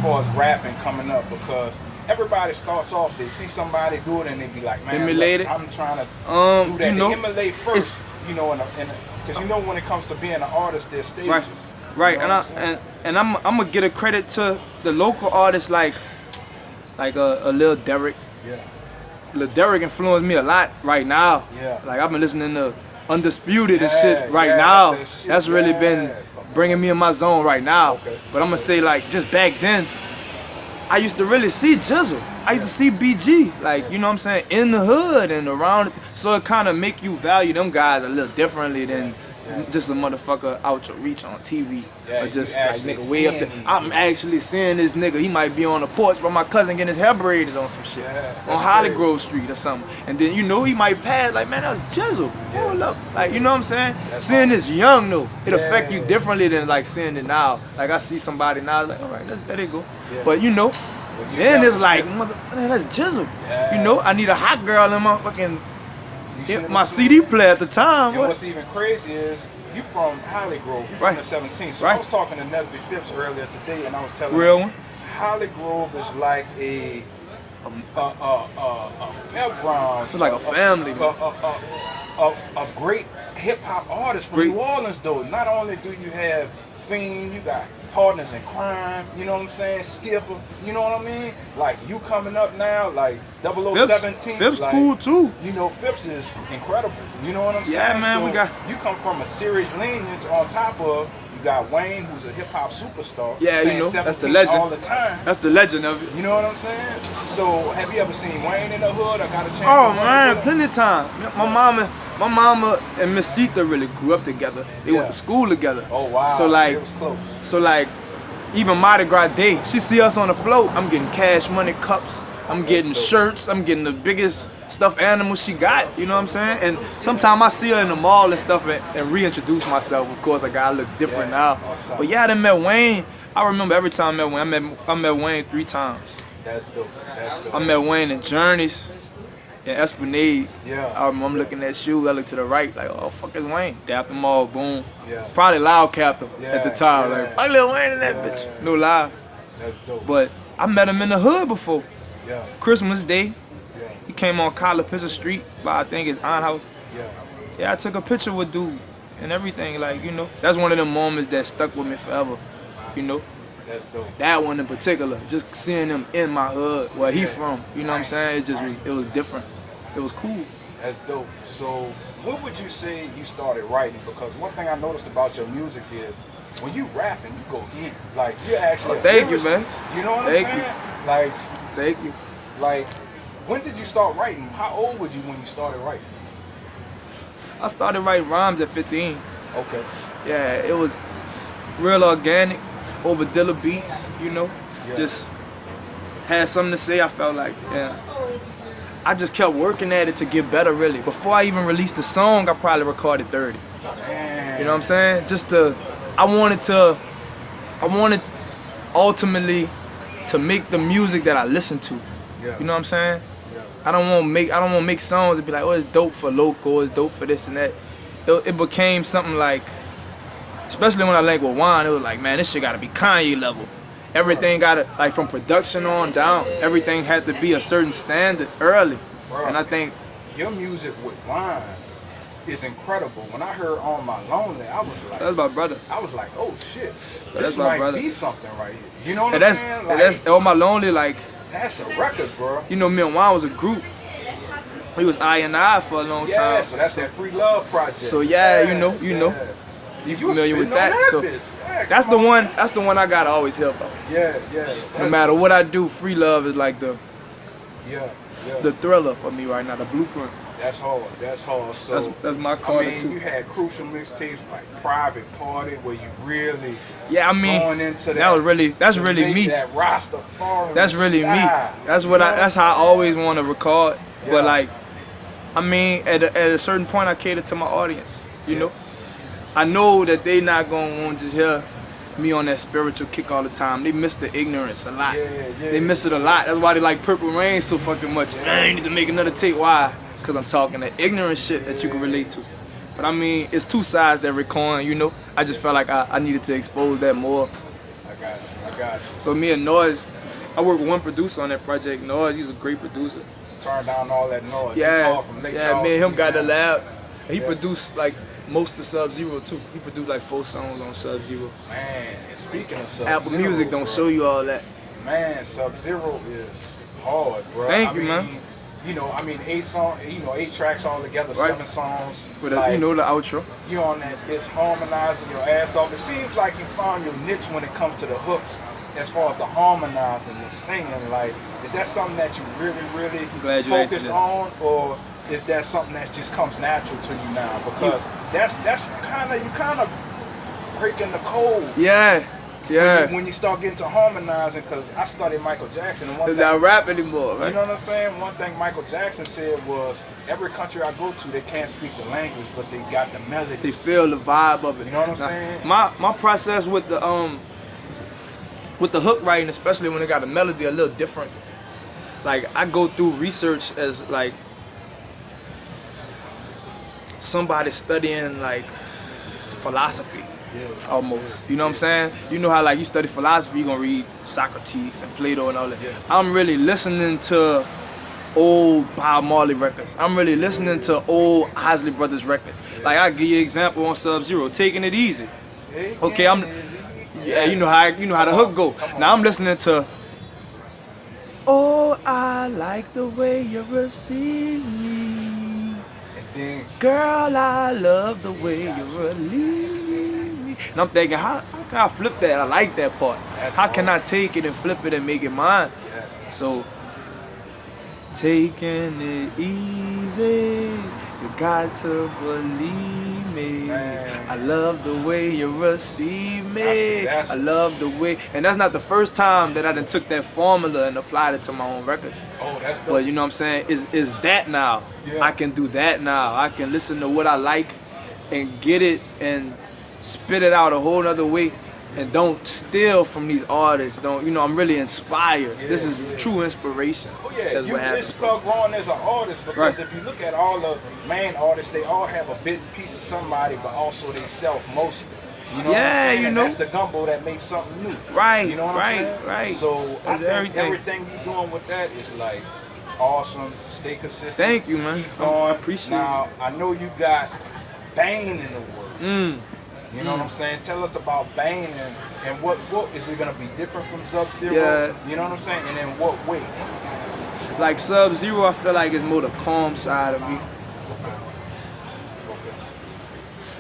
far as rapping coming up, because everybody starts off, they see somebody do it and they be like, man, emulate look, it. I'm trying to do that. You know, they emulate first, you know, because you know when it comes to being an artist, there's stages. Right, You know and I'm gonna get a credit to the local artists like a Lil Derek. Yeah. Lil Derek influenced me a lot right now. Yeah. Like I've been listening to Undisputed and Yeah, shit right yeah, now. that shit, That's really been bringing me in my zone right now. Okay. But I'm gonna say like just back then, I used to really see Jizzle. I used to see BG, like, you know what I'm saying, in the hood and around. So it kind of make you value them guys a little differently than just a motherfucker out your reach on TV. Yeah, or just you like actually nigga way up there. seeing I'm actually seeing this nigga. He might be on the porch, but my cousin getting his hair braided on some shit. On Holly Grove Street or something. And then you know he might pass like, man, that was Jizzle. Hold up. Like, you know what I'm saying? Seeing this young though, it affect you differently than like seeing it now. Like I see somebody now, like, all right, let it go. But you know, then it's like, man, that's Jizzle. You know, I need a hot girl in my fucking my CD player at the time. And what's even crazy is you from Holly Grove, you from the 17th. So I was talking to Nesby Phipps earlier today, and I was telling him Holly Grove is like a fairground. It's like a family of great hip hop artists from New Orleans. Though not only do you have Fiend, you got Partners in Crime, you know what I'm saying? Skipper, you know what I mean? Like you coming up now, like 0017. Phipps like, cool too. You know, Phipps is incredible. You know what I'm saying? Yeah, man, so we got. You come from a serious lineage on top of. You got Wayne, who's a hip hop superstar. Yeah, you know, that's the legend. All the time. That's the legend of it. You know what I'm saying? So, have you ever seen Wayne in the hood? I got a chance. Oh man, plenty of time. My mama and Miss Sita really grew up together. They went to school together. Oh wow. So like, it was close. So like, even Mardi Gras Day, she see us on the float. I'm getting cash money cups. I'm getting shirts. I'm getting the biggest stuffed animal she got. You know what I'm saying? And sometimes I see her in the mall and stuff and reintroduce myself. Of course, I gotta look different now. But yeah, I done met Wayne. I remember every time I met Wayne. I met Wayne 3 times. That's dope. That's dope. I met Wayne in Journeys, in Esplanade. Yeah. I'm looking at shoes. I look to the right, like, oh, fuck is Wayne? Dapped them all, boom. Yeah. Probably loud capped him at the time. Yeah. Like, fuck Lil Wayne in that bitch. No lie. That's dope. But I met him in the hood before. Yeah. Christmas Day. Yeah. He came on Collar Street by, I think, his aunt house. Yeah, I took a picture with dude and everything. Like, you know, that's one of them moments that stuck with me forever. You know? That's dope. That one in particular, just seeing him in my hood, where he from, you know what I'm saying? It was different. It was cool. That's dope. So, when would you say you started writing? Because one thing I noticed about your music is when you rapping, you go in. Like, you're actually thank you, man. You know what I'm saying? Like, thank you. Like, when did you start writing? How old were you when you started writing? I started writing rhymes at 15. Okay. Yeah, it was real organic, over Dilla beats, you know? Just had something to say, I felt like, I just kept working at it to get better, really. Before I even released the song, I probably recorded 30. Damn. You know what I'm saying? I wanted ultimately to make the music that I listen to. You know what I'm saying? I don't want to make songs and be like, oh, it's dope for local, it's dope for this and that. It became something like, especially when I linked with Juan, it was like, man, this shit gotta be Kanye level. Everything gotta, like from production on down, everything had to be a certain standard early. Bro, and I think your music with Juan is incredible. When I heard On My Lonely, I was like, that's my brother. I was like, oh shit, That's this my might brother. be something right here. You know what I'm saying? Like, that's On My Lonely, like, that's a record, bro. you know, me and Juan was a group. We was I&I for a long time. Yeah, so that's that Free Love project. So yeah, you know. You familiar with that? So that's the one I gotta always help out. Yeah. No matter what I do, Free Love is like the the thriller for me right now, the blueprint. That's hard. So that's my call too. You had crucial mixtapes like Private Party where you really going into that's really me. That Rastafari That's really style. me. That's how I always want to record. But like, I mean, at a certain point, I cater to my audience. You know, I know that they not gonna want to just hear me on that spiritual kick all the time. They miss the ignorance a lot. They miss it a lot. That's why they like Purple Rain so fucking much. Man, you need to make another tape. Why? Because I'm talking that ignorant shit that you can relate to. But I mean, it's two sides that every coin, you know. I just felt like I needed to expose that more. I got Gotcha. So me and Noise, I worked with one producer on that project. Noise, he's a great producer. Turn down all that noise. Yeah, From me Charles, and him got the lab. And he Yeah. produced like most of Sub-Zero too. He produced like 4 songs on Sub-Zero. Man, and speaking of Sub-Zero, Apple Music don't show you all that. Man, Sub-Zero is hard, bro. Thank I you, mean, man. You know, I mean, 8 tracks all together, Right. 7 songs. But like, you know the outro. you on that, it's harmonizing your ass off. It seems like you found your niche when it comes to the hooks, as far as the harmonizing, the singing. Like, is that something that you really Glad you focus answered that. on, or is that something that just comes natural to you now? Because that's kind of breaking the code. Yeah, yeah. When you start getting to harmonizing, because I studied Michael Jackson, and one Cause thing, I rap anymore, right? you know what I'm saying? One thing Michael Jackson said was, every country I go to, they can't speak the language, but they got the melody. They feel the vibe of it. You know what I'm Now, saying? My process with the hook writing, especially when it got a melody, a little different. Like I go through research as like somebody studying like philosophy. Almost. You know what I'm saying? You know how like you study philosophy, you're gonna read Socrates and Plato and all that. Yeah. I'm really listening to old Bob Marley records. I'm really listening to old Isley Brothers records. Like I give you an example on Sub-Zero, Taking It Easy. Okay, you know how the hook go. Now I'm listening to Oh, I like the way you receive me. And then, Girl, I love the way you relieve me. And I'm thinking, how can I flip that? I like that part. That's How can I hard. take it and flip it and make it mine? yeah. So, taking it easy, you got to believe me. Man. I love the way you receive me. That's- I love the way, and that's not the first time that I done took that formula and applied it to my own records. Oh, that's dope. But you know what I'm saying? Is that now? Yeah. I can do that now. I can listen to what I like and get it and spit it out a whole nother way and don't steal from these artists. Don't I'm really inspired. This is true inspiration. Oh yeah, That's you what happens. just start growing as an artist because Right. if you look at all the main artists, they all have a bit piece of somebody, but also they self mostly. You know what I'm Yeah, saying? you And know. that's the gumbo that makes something new. Right, You know what right, I'm saying? right. So I That's think everything. everything you're doing with that is like awesome. Stay consistent. Thank you, man. Keep going. I appreciate now, I know you got Bane in the works. it. You know what I'm saying? Tell us about Bane and what is it gonna be different from Sub-Zero? Yeah. You know what I'm saying? And in what way? Like Sub-Zero, I feel like it's more the calm side of me.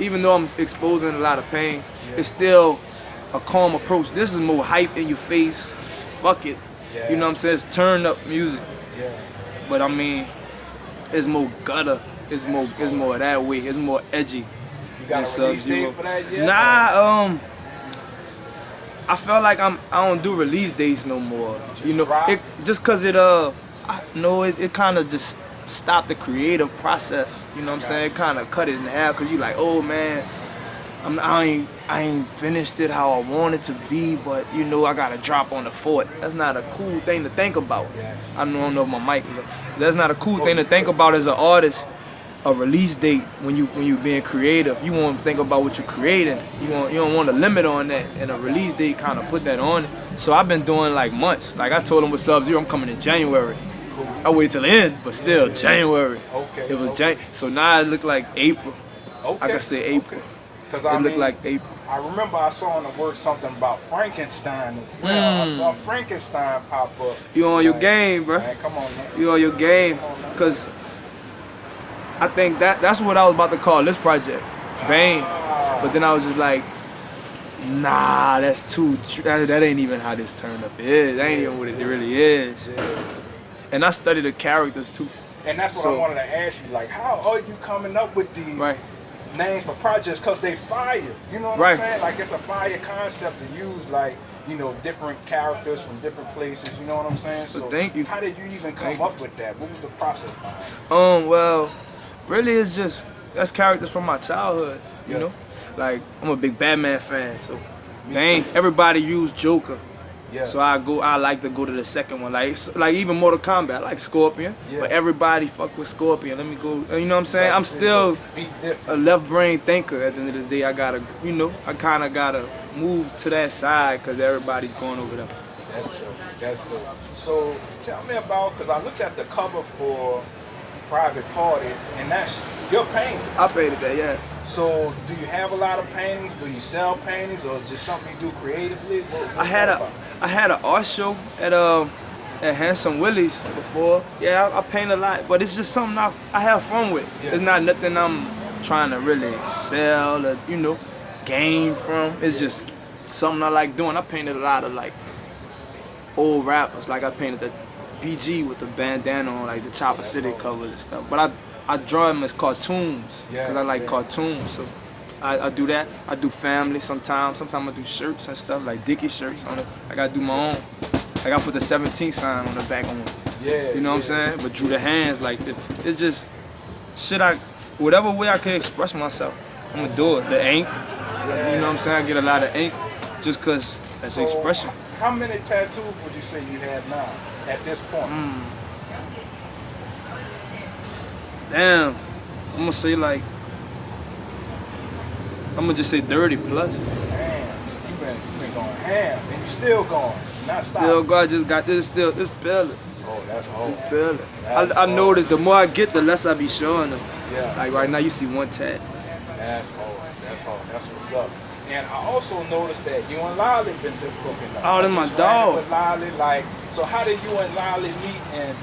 Even though I'm exposing a lot of pain, it's still a calm approach. This is more hype in your face. Fuck it. Yeah. You know what I'm saying? It's turned up music. Yeah. But I mean, it's more gutter. It's more that way. It's more edgy You got than a release Sub-Zero. date for that yet? Nah, I felt like I don't do release dates no more. You know, drop? it just cause it it kind of just stopped the creative process. You know what I'm saying? It kind of cut it in half cause you like, oh man, I ain't finished it how I want it to be, but you know I gotta drop on the fort. That's not a cool thing to think about. Yeah. I don't know if my mic. That's not a cool thing to think about as an artist. A release date when you being creative, you want to think about what you're creating. You don't want to limit on that, and a release date kind of put that on it. So I've been doing like months. Like I told them with Sub-Zero, I'm coming in January. I waited till the end, but still January. Okay, It was okay. So now it look like April. Okay. I can say April. Because It looked like April. I remember I saw in the work something about Frankenstein as well. I saw Frankenstein pop up. You on your Like, game, bro. Man, come on, man. You on your game, cause I think that's what I was about to call this project, Bane. But then I was just like, nah, that's too. That ain't even how this turned up is. That ain't even what it really is. And I studied the characters too. And that's what So- I wanted to ask you. Like, how are you coming up with these Right. names for projects? Because they fire. You know what Right. I'm saying? Like, it's a fire concept to use, like, different characters from different places. You know what I'm saying? So, thank you. How did you even come Thank you. up with that? What was the process behind it? Well, really, it's just that's characters from my childhood. You Yeah. know, like I'm a big Batman fan, so Bane. Everybody used Joker. Yeah. So I like to go to the second one. Like even Mortal Kombat, I like Scorpion. Yeah. But everybody fuck with Scorpion. Let me go. You know what I'm saying? I'm still Be a different. left brain thinker. At the end of the day, I gotta, I kind of gotta move to that side because everybody's going over there. That's dope. That's dope. So tell me about, because I looked at the cover for Private Party, and that's your painting. I painted that, yeah. So do you have a lot of paintings? Do you sell paintings, or is it just something you do creatively? I had an art show at Handsome Willie's before. Yeah, I paint a lot, but it's just something I have fun with. Yeah. It's not nothing I'm trying to really sell or gain from. It's just something I like doing. I painted a lot of like old rappers. Like I painted the BG with the bandana on, like the Chopper City covers and stuff. But I draw them as cartoons because I like cartoons. So I do that. I do family sometimes. Sometimes I do shirts and stuff, like Dickie shirts on it. I gotta do my own. Like I put the 17 sign on the back on it. Yeah. You know what I'm saying? But drew the hands like this. It's just shit. Whatever way I can express myself, I'm gonna do it. The ink. You know what I'm saying? I get a lot of ink just cause that's expression. How many tattoos would you say you have now at this point? Damn. I'm gonna say like, I'm gonna just say 30 plus. Damn, you been going ham, and you still going, not stopping. Still God just got this feel it. Oh, that's hard. Feel it. I notice the more I get, the less I be showing them. Yeah. Like right now you see one tat. That's hard. That's hard. That's what's up. And I also noticed that you and Lolly been cooking up. Oh, that's my dog. With Lolly, like, so how did you and Lolly meet, and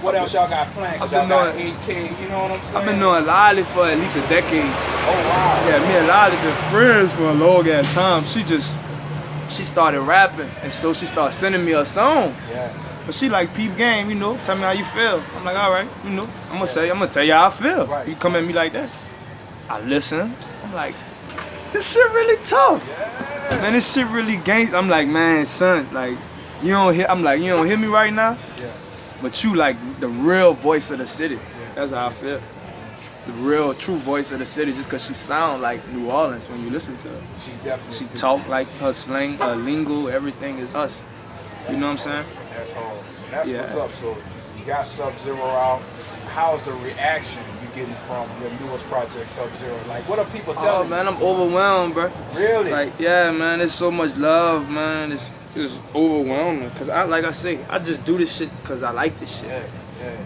what else y'all got planned? Cause I've y'all been got 8K, you know what I'm saying? I've been knowing Lolly for at least a decade. Oh wow. Yeah, me and Lolly been friends for a long ass time. She started rapping, and so she started sending me her songs. Yeah. But she like peep game, tell me how you feel. I'm like, all right, I'm gonna tell you how I feel. Right. You come at me like that. I listen. I'm like, this shit really tough. Yeah. Man, this shit really gangsta. I'm like, man, son, like, you don't hear me right now? Yeah. But you like the real voice of the city. That's how I feel. The real, true voice of the city, just cause she sound like New Orleans when you listen to her. She definitely. She talk like her slang, her lingo, everything is us. You know what I'm saying? That's hard. So that's Yeah. what's up. So you got Sub-Zero out. How's the reaction you getting from your newest project, Sub-Zero? Like, what are people telling Oh you? man, I'm overwhelmed, bro. Really? Like, yeah, man, there's so much love, man. It's overwhelming. Cause like I say, I just do this shit cause I like this shit. Yeah.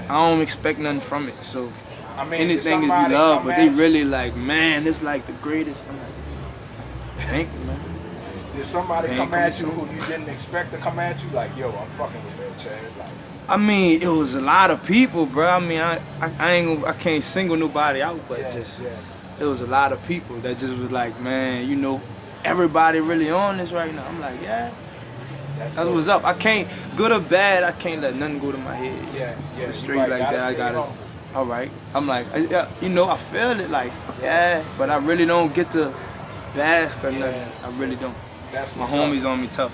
I don't expect nothing from it. So I mean, anything is somebody love, come but at they you? really like, man, it's like the greatest. I'm like, thank you, man. Did somebody They come ain't at you coming who you didn't expect to come at you? Like, yo, I'm fucking with that, Chad. Like, I mean, it was a lot of people, bro. I mean, I can't single nobody out, but it was a lot of people that just was like, man, everybody really on this right now. I'm like, yeah, that's what's up. I can't, good or bad, I can't let nothing go to my head. Yeah. Just you straight right, like that, I stay gotta. home. All right. I'm like, I feel it, like, yeah, but I really don't get to bask or nothing. I really don't. That's My what's homies up. on me tough.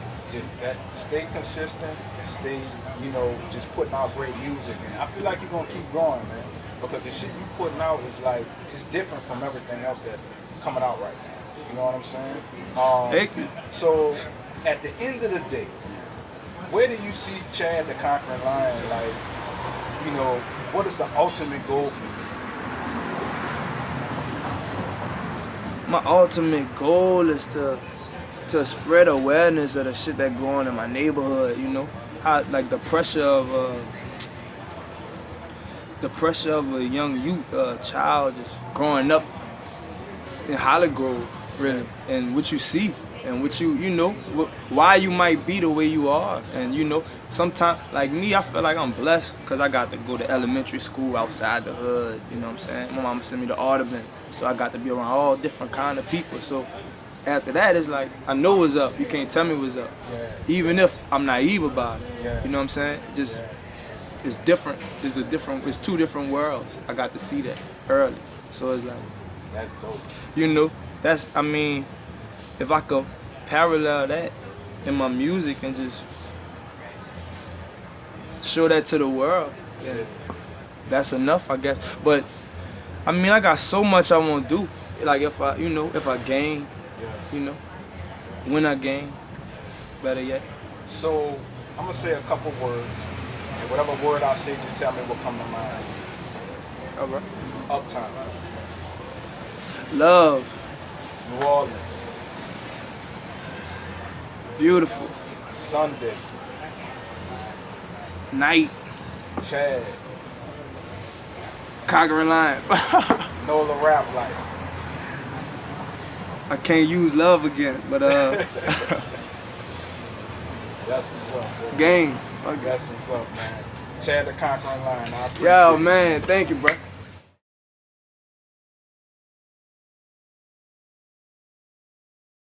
Stay consistent and stay, just putting out great music. And I feel like you're gonna keep growing, man. Because the shit you putting out is like, it's different from everything else that's coming out right now. You know what I'm saying? Thank you. So at the end of the day, where do you see Chad the Conquering Lion? Like, what is the ultimate goal for you? My ultimate goal is to spread awareness of the shit that go on in my neighborhood, how like the pressure of a young youth, child just growing up in Hollywood Grove, really, and what you see and what why you might be the way you are, and sometimes like me, I feel like I'm blessed because I got to go to elementary school outside the hood. You know what I'm saying? My mama sent me to Audubon, so I got to be around all different kind of people. So after that, it's like, I know what's up. You can't tell me what's up. Even if I'm naive about it. You know what I'm saying? It's different. It's two different worlds. I got to see that early. So it's like, That's dope. If I could parallel that in my music and just show that to the world, that's enough, I guess. But, I got so much I want to do. Like if I gain, when I gain, better yet. So I'm gonna say a couple words, and whatever word I say, just tell me what come to mind. All right. Uptown, Love. New Orleans, Beautiful. Sunday, Night. Chad, Conquering Lion. Nola rap life. I can't use love again, but That's what's up, man. game. That's what's up, man. Chad the Conquering Lion. I appreciate Yo, it. man, thank you, bro.